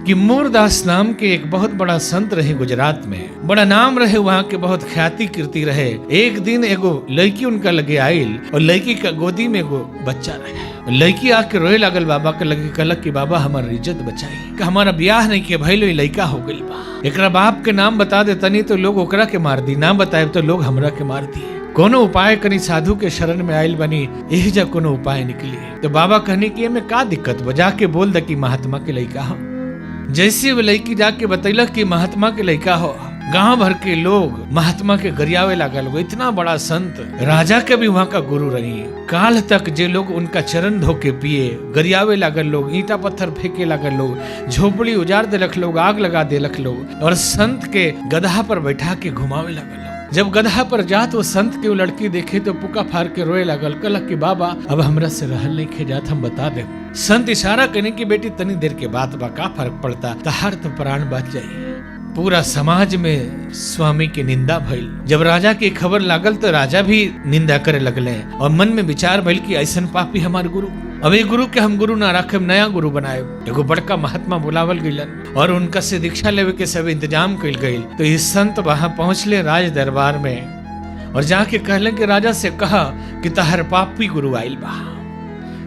कि मूरदास नाम के एक बहुत बड़ा संत रहे गुजरात में, बड़ा नाम रहे, वहाँ के बहुत ख्याति कीर्ति रहे। एक दिन एगो लड़की उनका लगे आयल और लड़की का गोदी में एगो बच्चा रहे। लड़की आके रोए लागल बाबा के लगे, कहलक कि बाबा हमार इज्जत बचाई, कि हमारा ब्याह नहीं किया भइल, लड़का हो गई बा, एकरा बाप के नाम बता दे तनी तो लोग ओकरा के मार दी, ना बताए तो लोग हमरा के मार दी, कोनो उपाय करी, साधु के शरण में आयल बनी, यही जा कोनो उपाय निकली। तो बाबा कहने की में का दिक्कत बा, जाके बोल दे कि महात्मा के लड़का हो। जैसे वो लड़की जाके बतैलक कि महात्मा के लड़का हो, गांव भर के लोग महात्मा के गरियावे लागल। वो इतना बड़ा संत, राजा के भी वहाँ का गुरु रही। काल तक जे लोग उनका चरण धो के पिए, गरियावे लागल लोग, ईंटा पत्थर फेंके लागल लोग, झोपड़ी उजाड़ देलक लोग, आग लगा देलक लोग, और संत के गधा पर बैठा के घुमावे लागल। जब गधा पर जात वो संत के वो लड़की देखे तो पुका फाड़ के रोए लागल, कहलक कि बाबा अब हमरा से रहल नहीं खे जात, हम बता दे। संत इशारा करने की बेटी तनी देर के बात बा, का फर्क पड़ता, तहार तो प्राण बच जाई। पूरा समाज में स्वामी की निंदा भइल। जब राजा की खबर लागल तो राजा भी निंदा करे लगले, और मन में विचार भइल कि ऐसन पापी हमार गुरु, अब ये गुरु के हम गुरु ना रखे, नया गुरु बनाए। एगो बड़का महात्मा बुलावल गइलन और उनका से दीक्षा लेवे के सब इंतजाम कइल गइल। तो ये संत वहां पहुंचले राज दरबार में और जाके कहले कि राजा से कहा कि तहर पापी गुरु आइल बा।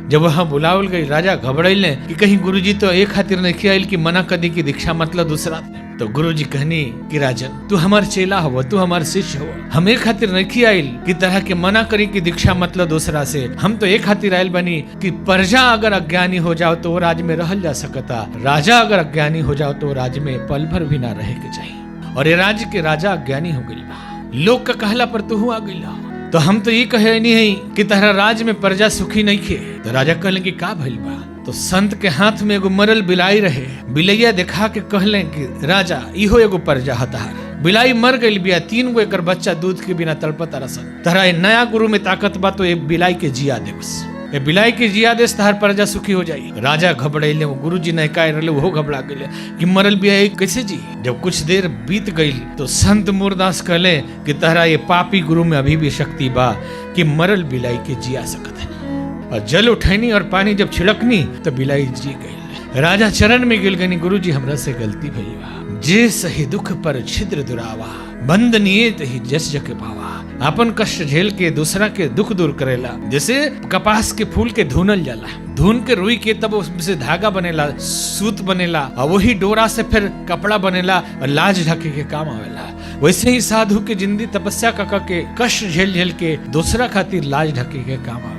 जब वहां बुलावल गई, राजा घबराइले कि कहीं गुरुजी तो एक खातिर नहीं आइल कि मना कर दी कि दीक्षा मतलब दूसरा। तो गुरुजी कहनी कि राजन तू हमार चेला हो, तू हमार शिष्य हो, हम एक खातिर नहीं आइल कि तरह के मना करी कि दीक्षा मतलब दूसरा से, हम तो एक खातिर आइल बनी कि प्रजा अगर अज्ञानी हो जाओ तो वो राज में रहल जा सकता, राजा अगर अज्ञानी हो जाओ तो राज में पल भर भी ना रहे के चाहिए। और ये राज्य के राजा अज्ञानी हो गई बा, लोग का कहला पर तू आ गई, तो हम तो ये कहे नहीं है कि तहरा राज में प्रजा सुखी नहीं खे। तो राजा कहले कि का भइल बा। तो संत के हाथ में एगो मरल बिलाई रहे, बिलैया दिखा के कहले कि राजा इहो एगो प्रजा हतार, बिलाई मर गई बिया, 3 गो एकर बच्चा दूध के बिना तड़पता रसन, तहरा नया गुरु में ताकत बा तो एक बिलाई के जिया दे, बस ये बिलाई के जिया देश तहार प्रजा सुखी हो जाई। राजा घबराइले, गुरु जी नहीं कह रहे, वो घबरा गए कि मरल बिया कैसे जी। जब कुछ देर बीत गई तो संत मूरदास कहले कि तहरा ये पापी गुरु में अभी भी शक्ति बा कि मरल बिलाई के जिया सकत है। और जल उठैनी और पानी जब छिड़कनी तो बिलाई जी गई। राजा चरण में गिल गनी, गुरु जी हमरा से गलती भई बा, जे सही दुख पर छिद्र दुरावा, बंद नियत ही जस जके पावा। अपन कष्ट झेल के दूसरा के दुख दूर करेला, जैसे कपास के फूल के धुनल जाला, धुन के रुई के तब उससे धागा बनेला, सूत बनेला, और वही डोरा से फिर कपड़ा बनेला और लाज ढके के काम आवेला। वैसे ही साधु के जिंदगी तपस्या का के कष्ट झेल झेल के दूसरा खातिर लाज ढके के काम आवेला।